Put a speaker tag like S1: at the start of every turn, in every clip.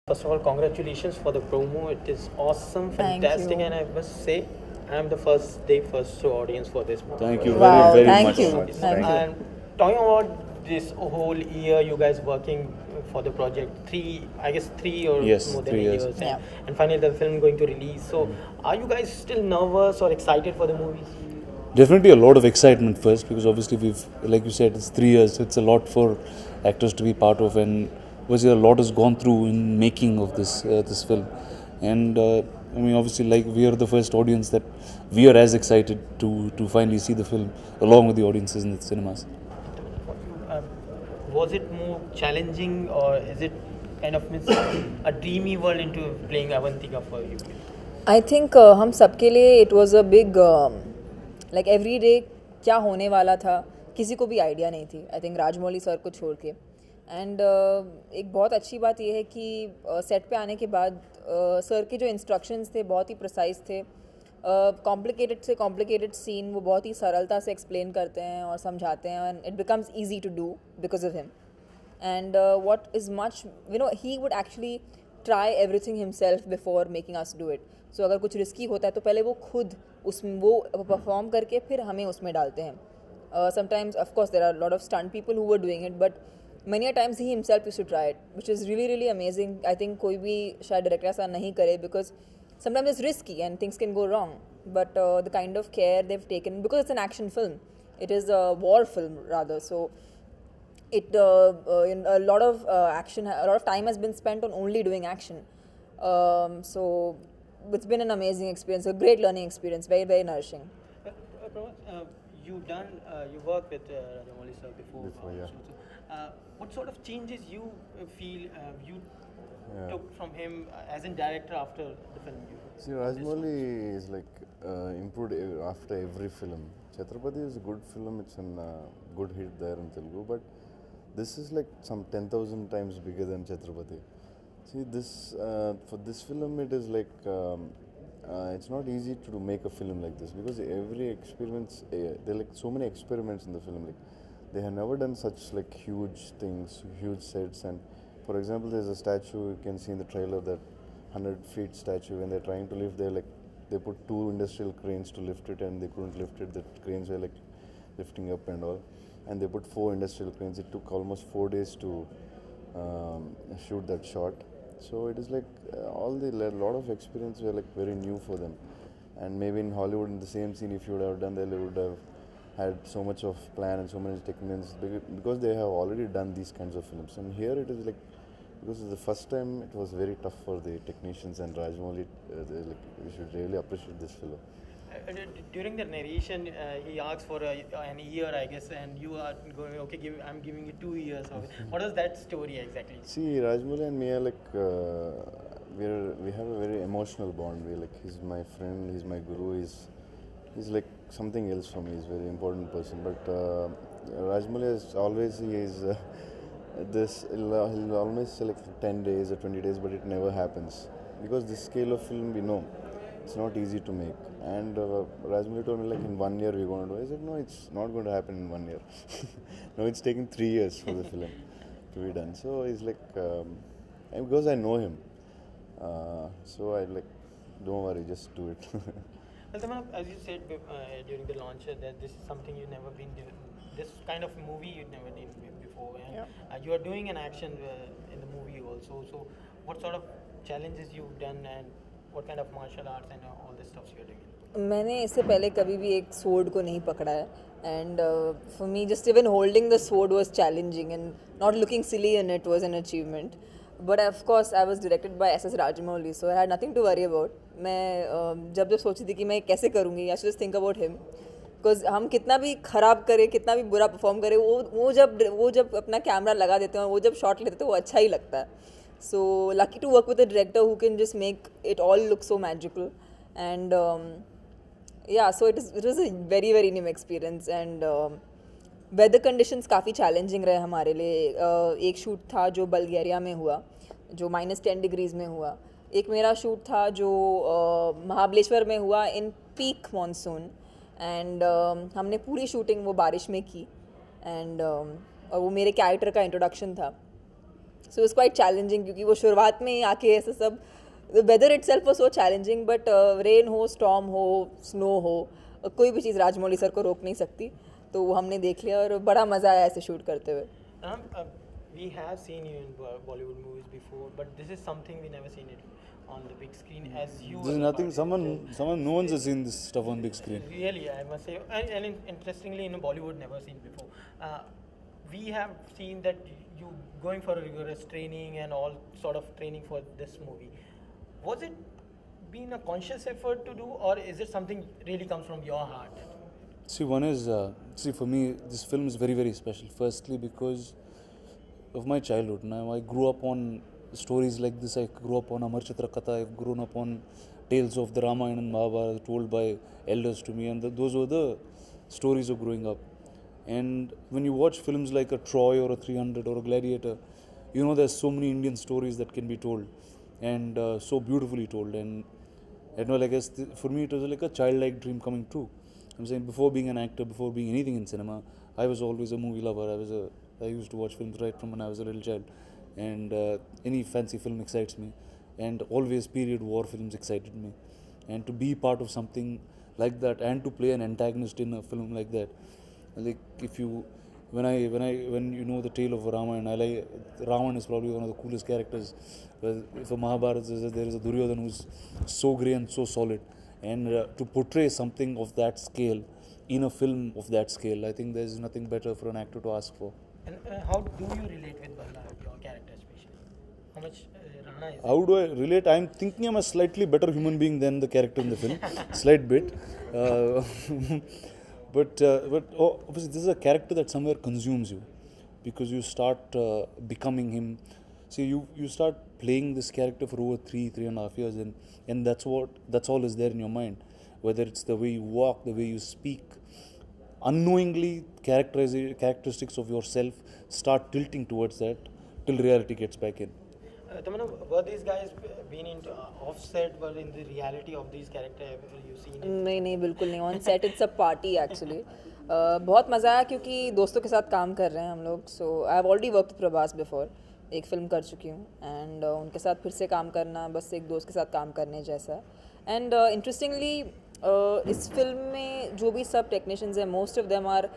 S1: First of all, congratulations for the promo. It is awesome,
S2: Thank
S1: fantastic, and
S2: you.
S1: I must say, I am the first day first show audience for this movie.
S3: Thank you
S2: Wow,
S3: very
S2: thank
S3: much.
S2: you. Thank you.
S1: And talking about this whole year, you guys working for the project, I guess 3 or
S3: Yes,
S1: more than
S3: 3 years.
S1: years,
S2: Yeah.
S1: and finally the film going to release. So, are you guys still nervous or excited for the movie?
S3: Definitely a lot of excitement first because obviously we've, like you said, it's 3 years. It's a lot for actors to be part of, and obviously a lot has gone through in making of this film. And I mean, obviously, like we are the first audience that we are as excited to finally see the film along with the audiences in the cinemas.
S1: Uh, was it more challenging, or is it kind of means a dreamy world into playing Avantika for you?
S2: I think हम सबके लिए it was a big like every day क्या होने वाला था किसी को भी आइडिया नहीं थी आई थिंक राजमौली सर को छोड़ के एंड एक बहुत अच्छी बात यह है कि सेट पे आने के बाद सर के जो इंस्ट्रक्शंस थे बहुत ही प्रिसाइज थे कॉम्प्लिकेटेड से कॉम्प्लिकेटेड सीन वो बहुत ही सरलता से एक्सप्लेन करते हैं और समझाते हैं and it becomes easy to do because of him and what is much he would actually try everything himself before making us do it. So अगर कुछ रिस्की होता है तो पहले वो खुद वो परफॉर्म करके फिर हमें उसमें डालते हैं. Sometimes of course there are a lot of stunt people who were doing it, but many a times he himself used to try it, which is really really amazing. I think कोई भी शायद director ऐसा नहीं करे because sometimes it's risky and things can go wrong, but the kind of care they've taken, because it's an action film, it is a war film rather, so it in a lot of a lot of time has been spent on only doing action. So it's been an amazing experience, a great learning experience, very very nourishing.
S1: You worked with Rajamouli sir before.
S4: Before, yeah.
S1: What sort of changes you feel you
S4: Yeah.
S1: took from him as in director after the film?
S4: See, Rajmouli is like improved after every film. Chhatrapati is a good film. It's a good hit there in Telugu, but this is like some 10,000 times bigger than Chhatrapati. See, this for this film, it is like it's not easy to make a film like this because every experiments there are like so many experiments in the film. Like they have never done such like huge things, huge sets. And for example, there's a statue you can see in the trailer, that 100 feet statue. When they're trying to lift, they put 2 industrial cranes to lift it, and they couldn't lift it. The cranes were like lifting up and all, and they put 4 industrial cranes. It took almost 4 days to shoot that shot. So it is like all the lot of experience were like very new for them. And maybe in Hollywood, in the same scene, if you would have done that, they would have had so much of plan and so many techniques because they have already done these kinds of films. And here it is like, because it's the first time, it was very tough for the technicians, and Rajmouli, like, we should really appreciate this film.
S1: During the narration, he asked for an year, I guess, and you are going, okay, I'm giving you 2 years. What is that story exactly?
S4: See, Rajmouli and me are like, we have a very emotional bond. We like, he's my friend, he's my guru, he's like something else for me. He's a very important person. But Rajmouli is always, he'll always say like 10 days or 20 days, but it never happens. Because this scale of film, we know, it's not easy to make. And Rajmouli told me like in 1 year we're going to do it. I said, no, it's not going to happen in 1 year. No, it's taken 3 years for the film to be done. So he's like, and because I know him, so I like, don't worry, just do it.
S1: Well, Taman, as you said during the launch, that this is something you've never been doing. This kind of movie you've never done before, and you are doing an action in the movie also. So, what sort of challenges you've done, and what kind of martial arts and all this stuff you're doing?
S2: मैंने इससे पहले कभी भी एक sword को नहीं पकड़ा है, and for me just even holding the sword was challenging, and not looking silly in it was an achievement. But of course I was directed by S.S. Rajamouli, so I had nothing to worry about. मैं जब सोची थी कि मैं कैसे करूँगी, I should just think about him, because हम कितना भी ख़राब करें, कितना भी बुरा परफॉर्म करें, वो जब अपना कैमरा लगा देते हैं, वो जब शॉट लेते हैं तो वो अच्छा ही लगता है. So lucky to work with a director who can just make it all look so magical. And yeah, so it was a very very new experience, and weather conditions काफ़ी चैलेंजिंग रहे हमारे लिए. एक शूट था जो बल्गेरिया में हुआ, जो -10 डिग्रीज़ में हुआ. एक मेरा शूट था जो महाबलेश्वर में हुआ इन पीक मॉनसून, एंड हमने पूरी शूटिंग वो बारिश में की. एंड और वो मेरे कैरेक्टर का इंट्रोडक्शन था. सो इट्स क्वाइट चैलेंजिंग क्योंकि वो शुरुआत में ही आके ऐसा सब the whether it self was so challenging but rain हो स्टॉर्म हो स्नो हो कोई भी चीज़ राजमौली सर को रोक नहीं सकती तो वो हमने देख लिया और बड़ा मज़ा आया ऐसे शूट करते हुए.
S1: We have seen you in Bollywood movies before, but this is something we never seen it on the big screen as you.
S3: There's
S1: as a
S3: nothing.
S1: part-
S3: Someone. No one's seen this stuff on big screen.
S1: Really, I must say, interestingly, in Bollywood, never seen before. We have seen that you going for a rigorous training and all sort of training for this movie. Was it been a conscious effort to do, or is it something really comes from your heart?
S3: See, one is for me, this film is very, very special. Firstly, because of my childhood. Now, I grew up on stories like this. I grew up on Amar Chitra Katha. I've grown up on tales of the Ramayana and Mahabharata told by elders to me, and those were the stories of growing up. And when you watch films like a Troy or a 300 or a Gladiator, you know there's so many Indian stories that can be told, and so beautifully told. And well, I guess for me it was like a childlike dream coming true. I'm saying before being an actor, before being anything in cinema, I was always a movie lover. I used to watch films right from when I was a little child, and any fancy film excites me, and always period war films excited me, and to be part of something like that and to play an antagonist in a film like that, like if you when you know the tale of Ramayana, Ravan is probably one of the coolest characters. If a Mahabharata, there is a Duryodhana who's so grey and so solid, and to portray something of that scale in a film of that scale, I think there's nothing better for an actor to ask for.
S1: And how do you relate with Balla, your character especially? How much Rana is?
S3: How do I relate? I'm thinking I'm a slightly better human being than the character in the film, slight bit. But obviously this is a character that somewhere consumes you, because you start becoming him. See, you start playing this character for over 3.5 years, and that's all is there in your mind. Whether it's the way you walk, the way you speak, unknowingly characteristics of yourself start tilting towards that till reality gets back in.
S1: Tamanna, were these guys been into offset, were in the reality of these characters ever you seen it?
S2: नहीं बिल्कुल नहीं. On set it's a party actually. बहुत मज़ा आया क्योंकि दोस्तों के साथ काम कर रहे हैं हम लोग. So I have already work with Prabhas before. एक फ़िल्म कर चुकी हूँ, एंड उनके साथ फिर से काम करना बस एक दोस्त के साथ काम करने जैसा है. एंड इंटरेस्टिंगली इस फिल्म में जो भी सब टेक्नीशियंस हैं, most of them are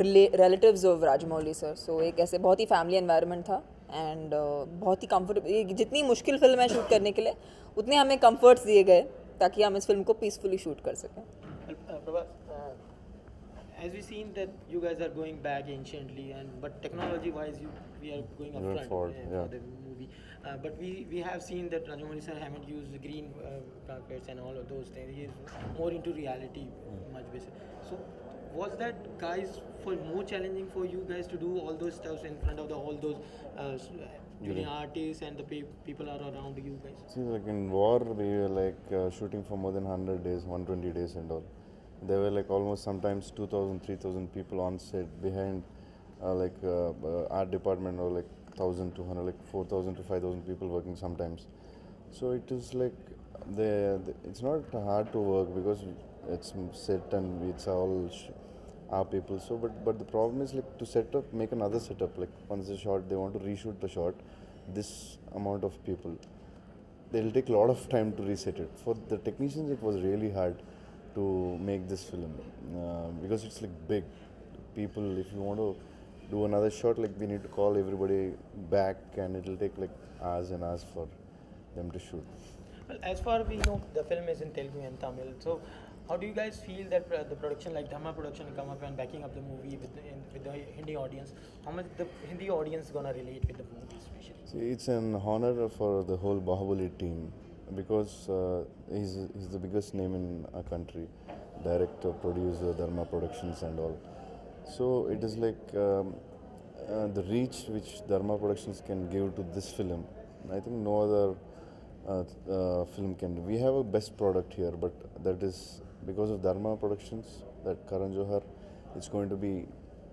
S2: relatives of Rajamouli sir. So एक ऐसे बहुत ही फैमिली एनवायरनमेंट था, एंड बहुत ही कंफर्टेबल. जितनी मुश्किल फिल्म है शूट करने के लिए, उतने हमें कंफर्ट्स दिए गए ताकि हम इस फिल्म को पीसफुली शूट कर सकें.
S1: Prabhas, as we seen that you guys are going back anciently, but technology wise we are going up
S4: Going
S1: front
S4: forward,
S1: for
S4: yeah.
S1: the movie. But we have seen that Rajamouli sir haven't used the green carpets and all of those things. He is more into reality, much better. So was that guys for more challenging for you guys to do all those stuff in front of all those junior artists and the people are around you guys?
S4: See, like in war, we were like shooting for more than 100 days, 120 days and all. There were like almost sometimes 2,000, 3,000 people on set behind art department, or like 1,200, like 4,000 to 5,000 people working sometimes. So it is like it's not hard to work because it's set and it's all our people. So but the problem is like to set up, make another setup. Like once the shot, they want to reshoot the shot. This amount of people, they'll take a lot of time to reset it. For the technicians, it was really hard to make this film because it's like big people. If you want to do another shot, like we need to call everybody back, and it'll take like hours and hours for them to shoot.
S1: Well, as far we know, the film is in Telugu and Tamil. So how do you guys feel that the production, like Dhamma production, come up and backing up the movie with the Hindi audience? How much the Hindi audience gonna relate with the movie, especially?
S4: See, it's an honor for the whole Bahubali team, because he's the biggest name in our country, director, producer, Dharma Productions and all. So it is like the reach which Dharma Productions can give to this film, I think no other film can do. We have a best product here, but that is because of Dharma Productions, that Karan Johar, it's going to be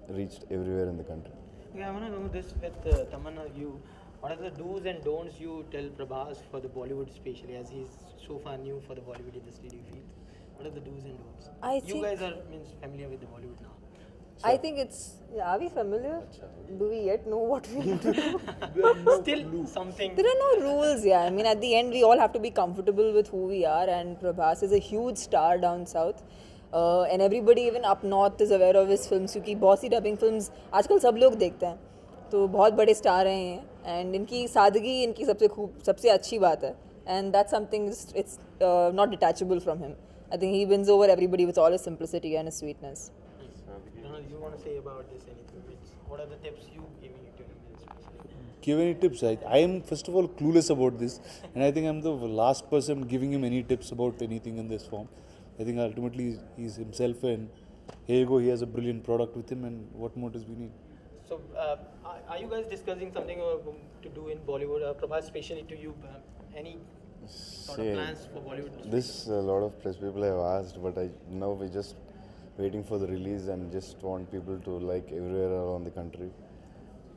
S4: reached everywhere in the country.
S1: Okay, I want to know this with Tamanna. What are the do's and don'ts you tell Prabhas for the Bollywood, especially as he's so far new for the Bollywood industry? Do you feel? What are the do's and don'ts?
S2: I
S1: You
S2: think-
S1: guys are familiar with the Bollywood now.
S2: I think it's. Yeah, are we familiar? Do we yet know what we need to do?
S1: Still something.
S2: There are no rules, yeah. I mean, at the end, we all have to be comfortable with who we are, and Prabhas is a huge star down south. And everybody, even up north, is aware of his films क्योंकि बहुत सी dubbing films आजकल सब लोग देखते हैं, तो बहुत बड़े स्टार हैं ये, and इनकी सादगी इनकी सबसे अच्छी बात है, and that's something it's not detachable from him. I think he wins over everybody with all his simplicity and his sweetness.
S1: You want to say about this anything? What are the tips you giving to him especially?
S3: Give any tips? I am first of all clueless about this, and I think I'm the last person giving him any tips about anything in this form. I think ultimately he's himself, and here you go, he has a brilliant product with him, and what more does we need?
S1: So, are you guys discussing something to do in Bollywood? Prabhas, especially to you, any sort of plans for Bollywood?
S4: This a lot of press people have asked, but now we just waiting for the release and just want people to like everywhere around the country.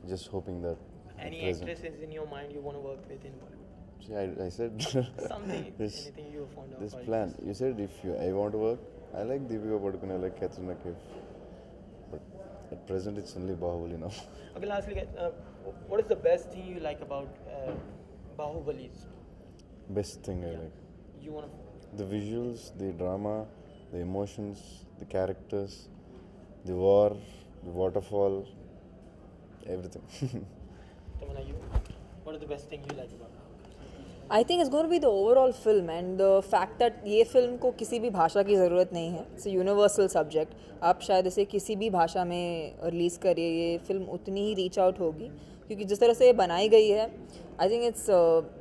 S4: Just hoping that.
S1: Any actresses in your mind you want to work with in Bollywood?
S4: See, I said
S1: Something, anything you found out.
S4: this plan. You said I want to work. I like Deepika Padukone, I like Katrina Kaif, but at present it's only Bahubali now.
S1: Okay, lastly, what is the best thing you like about Bahubali?
S4: Best thing I like.
S1: You want to.
S4: The visuals, the drama, the emotions, the characters, the war, the waterfall, everything.
S1: Tamanna, what is the best thing you like about it?
S2: I think it's going to be the overall film and the fact that ये फिल्म को किसी भी भाषा की ज़रूरत नहीं है. It's a universal subject. आप शायद इसे किसी भी भाषा में रिलीज़ करिए, ये फिल्म उतनी ही रीच आउट होगी क्योंकि जिस तरह से ये बनाई गई है, I think it's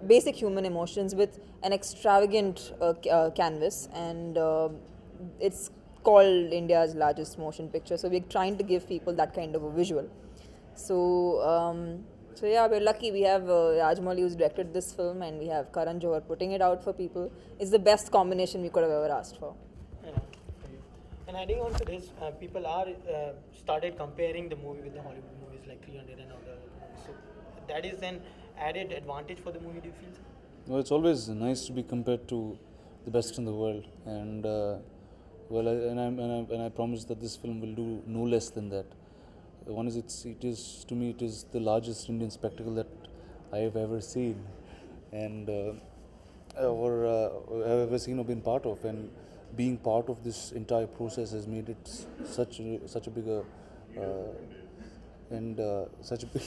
S2: basic human emotions with an extravagant canvas, and it's called India's largest motion picture. So we're trying to give people that kind of a visual. So yeah, we're lucky. We have Rajmouli who's directed this film, and we have Karan Johar putting it out for people. It's the best combination we could have ever asked for.
S1: And adding on to this, people are started comparing the movie with the Hollywood movies like 300 and other movies. So that is an added advantage for the movie. Do you feel?
S3: Well, it's always nice to be compared to the best in the world, and I promise that this film will do no less than that. One is it is to me it is the largest Indian spectacle that I have ever seen, and or have ever seen or been part of, and being part of this entire process has made it such a bigger and such a big.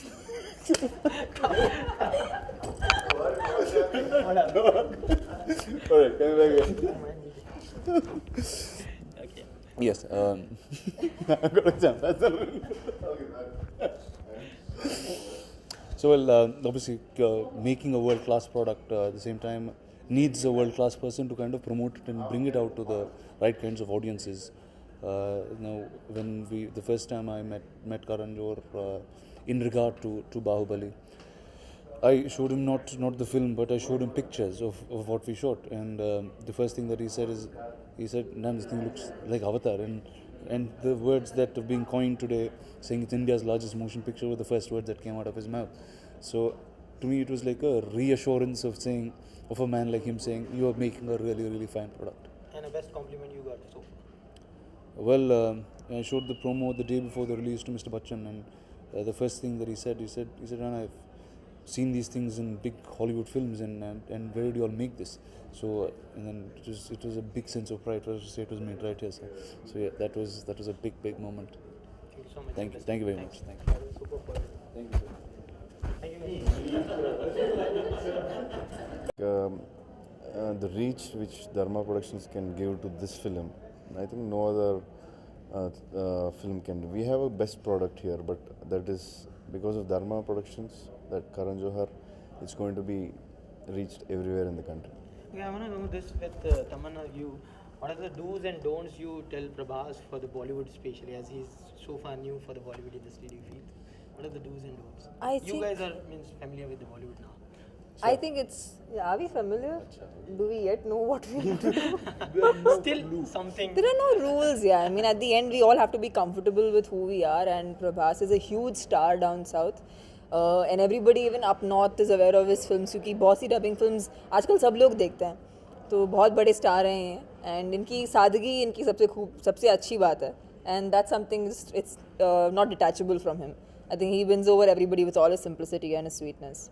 S3: All right, coming back again.
S1: Okay.
S3: Yes. I'm gonna jump. That's all. So, obviously, making a world-class product at the same time needs a world-class person to kind of promote it and bring it out to the right kinds of audiences. When the first time I met Karan Johar in regard to Bahubali, I showed him not the film, but I showed him pictures of what we shot, and the first thing that he said, "Man, this thing looks like Avatar," and the words that are being coined today, saying it's India's largest motion picture, were the first words that came out of his mouth. So, to me, it was like a reassurance of a man like him saying, "You are making a really, really fine product."
S1: And the best compliment you got so far?
S3: Well, I showed the promo the day before the release to Mr. Bachchan, and the first thing that he said, "Man, I've seen these things in big Hollywood films, and where do you all make this?" So, and then it was a big sense of pride for us to say it was made right here, sir. So yeah, that was a big moment.
S1: Thank you so much.
S3: Thank you very much. Thank you.
S1: That was super fun.
S3: Thank you, sir.
S1: Thank you.
S4: The reach which Dharma Productions can give to this film, I think no other film can. We have a best product here, but that is because of Dharma Productions, that Karan Johar, it's going to be reached everywhere in the country.
S1: Yeah, I want to know this with Tamanna. What are the do's and don'ts you tell Prabhas for the Bollywood, especially as he's so far new for the Bollywood industry? Do you feel? What are the do's and don'ts? You guys are familiar with the Bollywood now.
S2: I think it's. Yeah, are we familiar? Do we yet know what we need to do?
S1: Still something.
S2: There are no rules, yeah. I mean, at the end, we all have to be comfortable with who we are, and Prabhas is a huge star down south. And everybody even up north is aware of his films क्योंकि बहुत सी dubbing films आजकल सब लोग देखते हैं, तो बहुत बड़े स्टार हैं ये, and इनकी सादगी इनकी सबसे अच्छी बात है, and that's something it's not detachable from him. I think he wins over everybody with all his simplicity and his sweetness.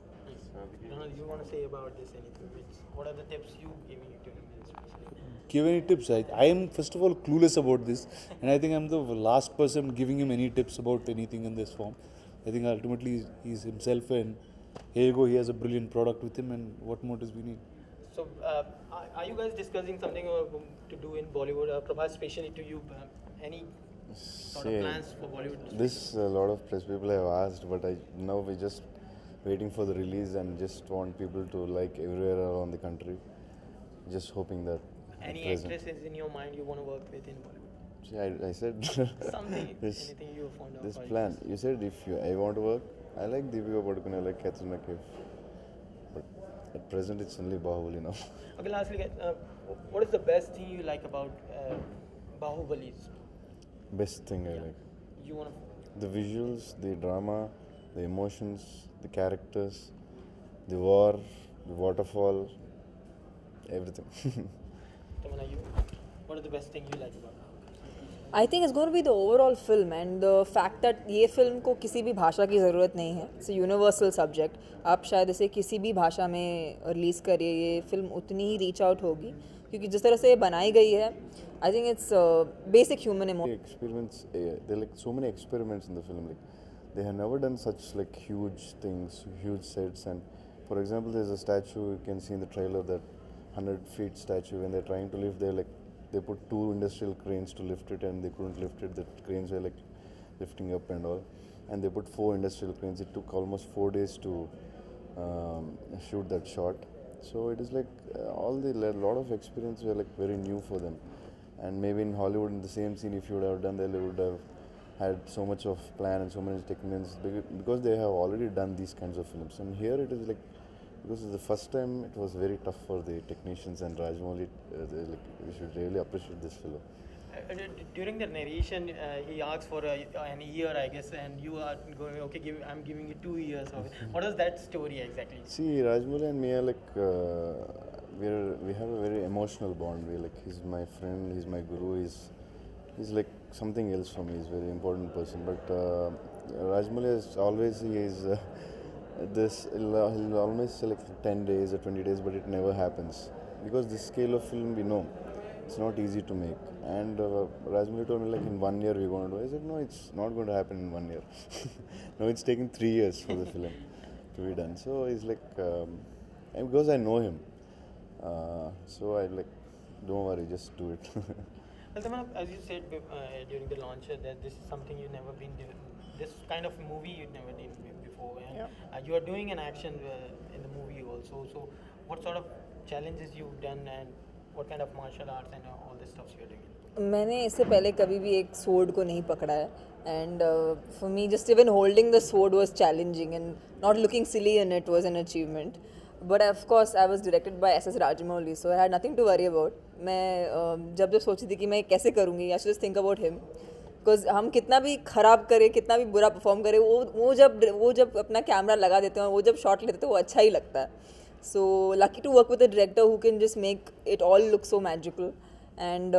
S1: Ronald, you want to say about this anything? What are the tips you giving to him especially?
S3: Give any tips? I am first of all clueless about this, and I think I'm the last person giving him any tips about anything in this form. I think ultimately he's himself, and here you go. He has a brilliant product with him, and what more does we need?
S1: So, are you guys discussing something to do in Bollywood? Prabhas, especially to you, any sort of
S4: See,
S1: plans for Bollywood?
S4: This a lot of press people have asked, but now we're just waiting for the release and just want people to like everywhere around the country. Just hoping that.
S1: Any
S4: present.
S1: actresses in your mind you want to work with in Bollywood?
S4: See, I said
S1: Something,
S4: this
S1: anything you found out?
S4: this
S1: about
S4: plan. You said I want to work. I like Deepika Padukone. I like Katrina Kaif. But at present, it's only Bahubali now.
S1: Okay, lastly, what is the best thing you like about Bahubali?
S4: Best thing I like.
S1: You want to?
S4: The visuals, the drama, the emotions, the characters, the war, the waterfall, everything.
S1: Tamanna, you? What is the best thing you like about?
S2: I think it's going to be the overall film and the fact that ये फिल्म को किसी भी भाषा की ज़रूरत नहीं है. It's universal subject. आप शायद इसे किसी भी भाषा में रिलीज़ करिए, ये फिल्म उतनी ही रीच आउट होगी क्योंकि जिस तरह से ये बनाई गई है. आई think it's basic human
S4: Experiments, there are like so many experiments in the film. Like they have never done such like huge things, huge sets. And for example, there's a statue you can see in the trailer, that 100 feet statue. When they're trying to lift, they put 2 industrial cranes to lift it, and they couldn't lift it. The cranes were like lifting up and all. And they put 4 industrial cranes. It took almost 4 days to shoot that shot. So it is like a lot of experience were like very new for them. And maybe in Hollywood, in the same scene, if you would have done that, they would have had so much of plan and so many techniques because they have already done these kinds of films. And here it is like, because it's the first time, it was very tough for the technicians, and Rajamouli, we should really appreciate this film.
S1: During the narration, he asked for an year, I guess, and you are going, okay, I'm giving you 2 years. What is that story exactly?
S4: See, Rajamouli and me are like, we have a very emotional bond. He's my friend, he's my guru, he's like something else for me. He's a very important person. But Rajamouli is always, he'll always select 10 days or 20 days, but it never happens. Because this scale of film, we know, it's not easy to make. And Rajamouli told me, like, in 1 year we're going to do it. I said, no, it's not going to happen in 1 year. No, it's taking 3 years for the film to be done. So he's like, and because I know him, so I like, don't worry, just do it.
S1: Well, Tamanna, as you said during the launch, that this is something you've never been doing. This kind of movie you've never done before, and you are doing an action in the movie also. So, what sort of challenges you've done, and what kind of martial arts and all this stuff you're doing?
S2: मैंने इससे पहले कभी भी एक sword को नहीं पकड़ा है, and for me just even holding the sword was challenging, and not looking silly in it was an achievement. But of course I was directed by S.S. Rajamouli, so I had nothing to worry about. मैं जब सोची थी कि मैं कैसे करूँगी, I should just think about him. Because हम कितना भी ख़राब करें, कितना भी बुरा परफॉर्म करें, वो जब अपना कैमरा लगा देते हैं, वो जब शॉट लेते हैं, वो अच्छा ही लगता है. So lucky to work with a director who can just make it all look so magical. And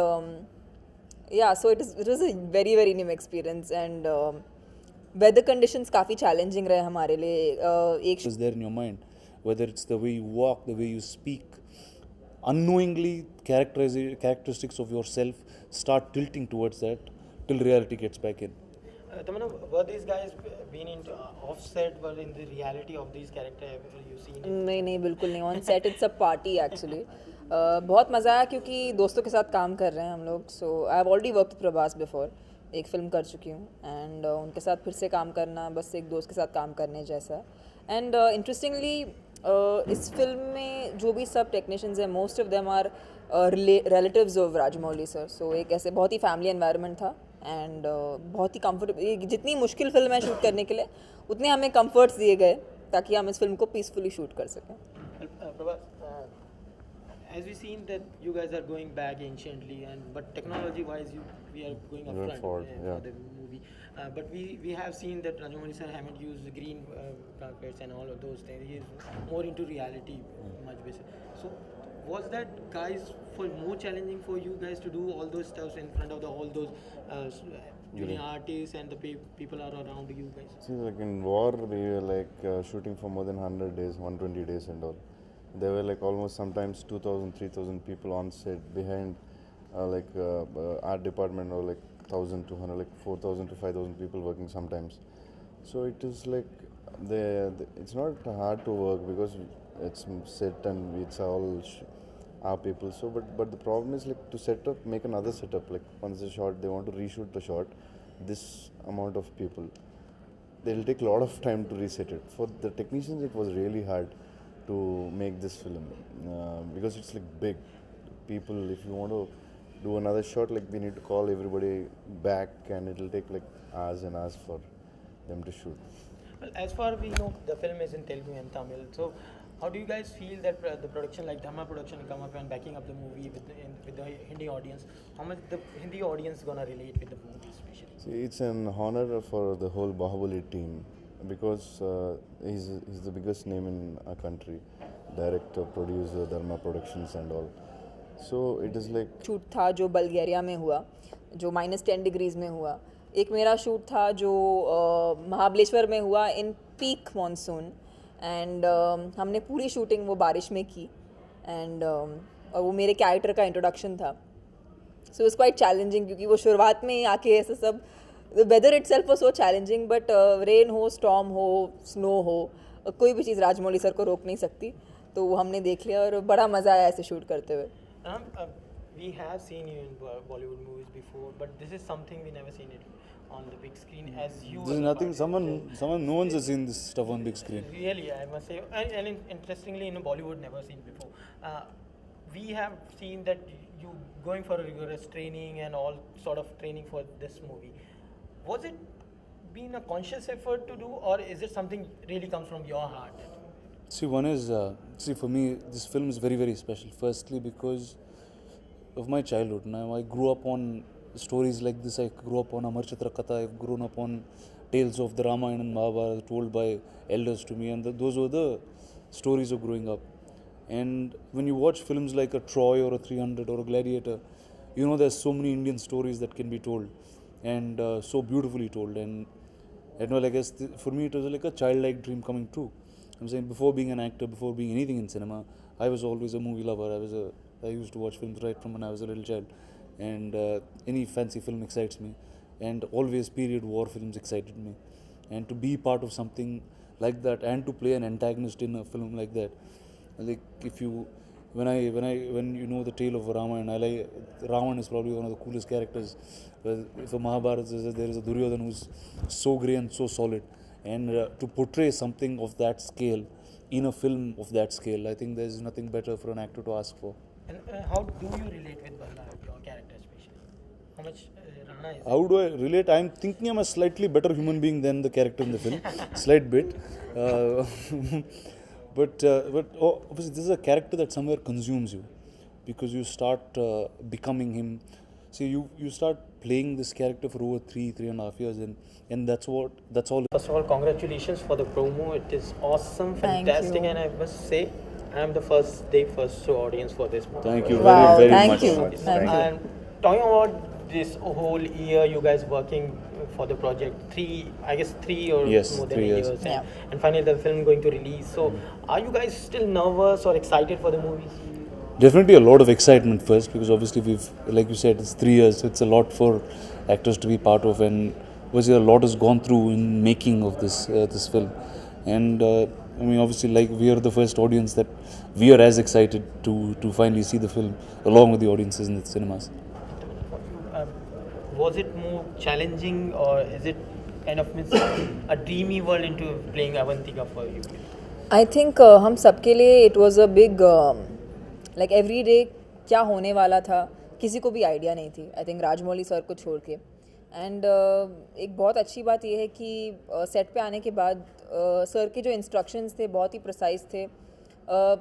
S2: yeah so it was a very very new experience. And weather conditions काफ़ी चैलेंजिंग रहे हमारे लिए. एक
S3: is there in your mind, whether it's the way you walk, the way you speak, unknowingly characteristics of yourself start tilting towards that till reality gets back in.
S1: Tamanna, were these guys been into offset, were in the reality of these characters? Have you seen it?
S2: नहीं बिल्कुल नहीं. On set it's a party actually. बहुत मज़ा आया क्योंकि दोस्तों के साथ काम कर रहे हैं हम लोग. So I have already work with Prabhas before. एक फ़िल्म कर चुकी हूँ, एंड उनके साथ फिर से काम करना बस एक दोस्त के साथ काम करने जैसा है. एंड इंटरेस्टिंगली इस फिल्म में जो भी सब टेक्नीशियंस हैं, most of them are relatives of Rajamouli sir. So एक ऐसे बहुत ही फैमिली एनवायरनमेंट था, एंड बहुत ही कंफर्टेबल. जितनी मुश्किल फिल्म है शूट करने के लिए, उतने हमें कंफर्ट्स दिए गए ताकि हम इस फिल्म को पीसफुली शूट कर सकें.
S1: Prabhas, as we seen that you guys are going back anciently, but technology-wise, we are going upfront
S4: forward,
S1: for the movie. But we have seen that Rajamouli sir haven't used the green carpets and all of those things. He is more into reality, much better. So, was that guys for more challenging for you guys to do all those stuff in front of all those junior artists and the people are around you guys?
S4: See, like in war, we were like shooting for more than 100 days, 120 days and all. There were like almost sometimes 2,000, 3,000 people on set behind art department, or like 1,200, like 4,000 to 5,000 people working sometimes. So it is like, it's not hard to work because it's set and it's all our people. So, but the problem is like to set up, make another setup. Like once the shot, they want to reshoot the shot, this amount of people, they'll take a lot of time to reset it. For the technicians, it was really hard to make this film because it's like big people. If you want to do another shot, like we need to call everybody back, and it'll take like hours and hours for them to shoot.
S1: Well, as far as we know, the film is in Telugu and Tamil. So, how do you guys feel that the production, like Dhamma production, come up and backing up the movie with the Hindi audience? How much the Hindi audience gonna relate with the movie, especially?
S4: See, it's an honor for the whole Bahubali team because he's the biggest name in our country, director, producer, Dharma Productions and all. So it is like
S2: shoot था जो बल्गेरिया में हुआ, जो -10 degrees में हुआ. एक मेरा shoot था जो महाबलेश्वर में हुआ इन पीक मॉनसून, एंड हमने पूरी शूटिंग वो बारिश में की, एंड और वो मेरे कैरेक्टर का इंट्रोडक्शन था. सो इट्स क्वाइट चैलेंजिंग क्योंकि वो शुरुआत में ही आके ऐसे सब, the weather itself was so challenging, but rain हो, स्टॉर्म हो, स्नो हो, कोई भी चीज़ राजमौली सर को रोक नहीं सकती. तो वो हमने देख लिया और बड़ा मज़ा आया ऐसे शूट करते हुए.
S1: We have seen you in Bollywood movies before, but this is something we never seen it on the big screen as you.
S3: There's
S1: as a
S3: nothing.
S1: part.
S3: No one's seen this stuff on big screen.
S1: Really, I must say, and interestingly, in Bollywood, never seen before. We have seen that you going for a rigorous training and all sort of training for this movie. Was it been a conscious effort to do, or is it something really comes from your heart?
S3: See, one is, for me, this film is very, very special. Firstly, because of my childhood. Now, I grew up on stories like this. I grew up on Amar Chitra Katha. I've grown up on tales of the Ramayana and Mahabharata told by elders to me, and those were the stories of growing up. And when you watch films like a Troy or a 300 or a Gladiator, you know there's so many Indian stories that can be told, and so beautifully told. And I guess for me it was like a childlike dream coming true. I'm saying before being an actor, before being anything in cinema, I was always a movie lover. I used to watch films right from when I was a little child, and any fancy film excites me, and always period war films excited me, and to be part of something like that and to play an antagonist in a film like that, like when you know the tale of Ramayana, Ravan is probably one of the coolest characters. If a Mahabharata, there is a Duryodhana who's so grey and so solid, and to portray something of that scale in a film of that scale, I think there's nothing better for an actor to ask for.
S1: And how do you relate with Balla, your character especially? How much Rana is?
S3: How do I relate? I'm thinking I'm a slightly better human being than the character in the film, slight bit. But obviously this is a character that somewhere consumes you, because you start becoming him. See, you start playing this character for over 3.5 years, and that's all.
S1: First of all, congratulations for the promo. It is awesome,
S2: Thank
S1: fantastic,
S2: you.
S1: and I must say, I am the first show audience for this movie.
S3: Thank you
S2: Wow,
S3: very, very
S2: thank
S3: much.
S2: you.
S4: Thank you.
S1: And talking about this whole year, you guys working for the project, 3 or
S3: Yes,
S1: more than
S3: 3 years.
S1: years,
S2: Yeah.
S1: and finally the film going to release. So, are you guys still nervous or excited for the movies?
S3: Definitely a lot of excitement first, because obviously we've, like you said, it's 3 years. So it's a lot for actors to be part of, and obviously a lot has gone through in making of this film. And I mean, obviously, like, we are the first audience that we are as excited to finally see the film along with the audiences in the cinemas.
S1: Was it more challenging, or is it kind of a dreamy world into playing Avantika for you?
S2: I think हम सबके लिए it was a big, like every day क्या होने वाला था किसी को भी आइडिया नहीं थी, आई थिंक राजमौली सर को छोड़ के. एंड एक बहुत अच्छी बात यह है कि सेट पे आने के बाद सर के जो इंस्ट्रक्शंस थे बहुत ही प्रिसाइज थे.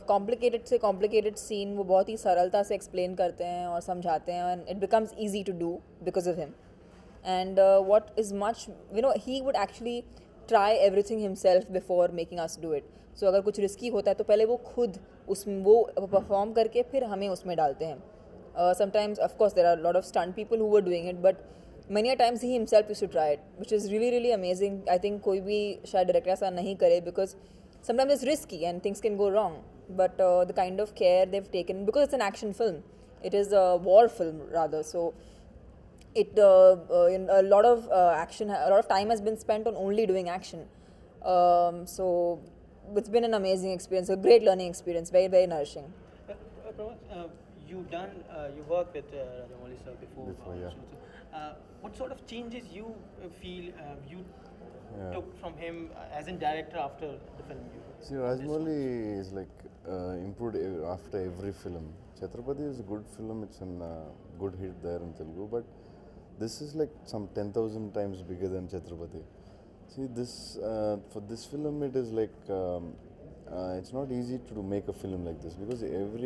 S2: कॉम्प्लिकेटेड से कॉम्प्लिकेटेड सीन वो बहुत ही सरलता से एक्सप्लेन करते हैं और समझाते हैं, and it becomes easy to do because of him. And what is much, he would actually try everything himself before making us do it. So अगर कुछ रिस्की होता है तो पहले वो खुद उसमें वो परफॉर्म करके फिर हमें उसमें डालते हैं. Sometimes of course there are a lot of stunt people who were doing it, but many a times he himself used to try it, which is really really amazing. I think कोई भी शायद director ऐसा नहीं करे, because sometimes it's risky and things can go wrong, but the kind of care they've taken, because it's an action film, it is a war film rather, so it in a lot of a lot of time has been spent on only doing action. So it's been an amazing experience, a great learning experience, very very nourishing.
S1: You worked with Rajamouli sir before.
S4: Yeah.
S1: What sort of changes you feel you took from him as in director after the film?
S4: See, Rajamouli is like improved after every film. Chhatrapati is a good film, it's a good hit there in Telugu, but this is like some 10,000 times bigger than Chhatrapati. See, this for this film it is like it's not easy to make a film like this, because every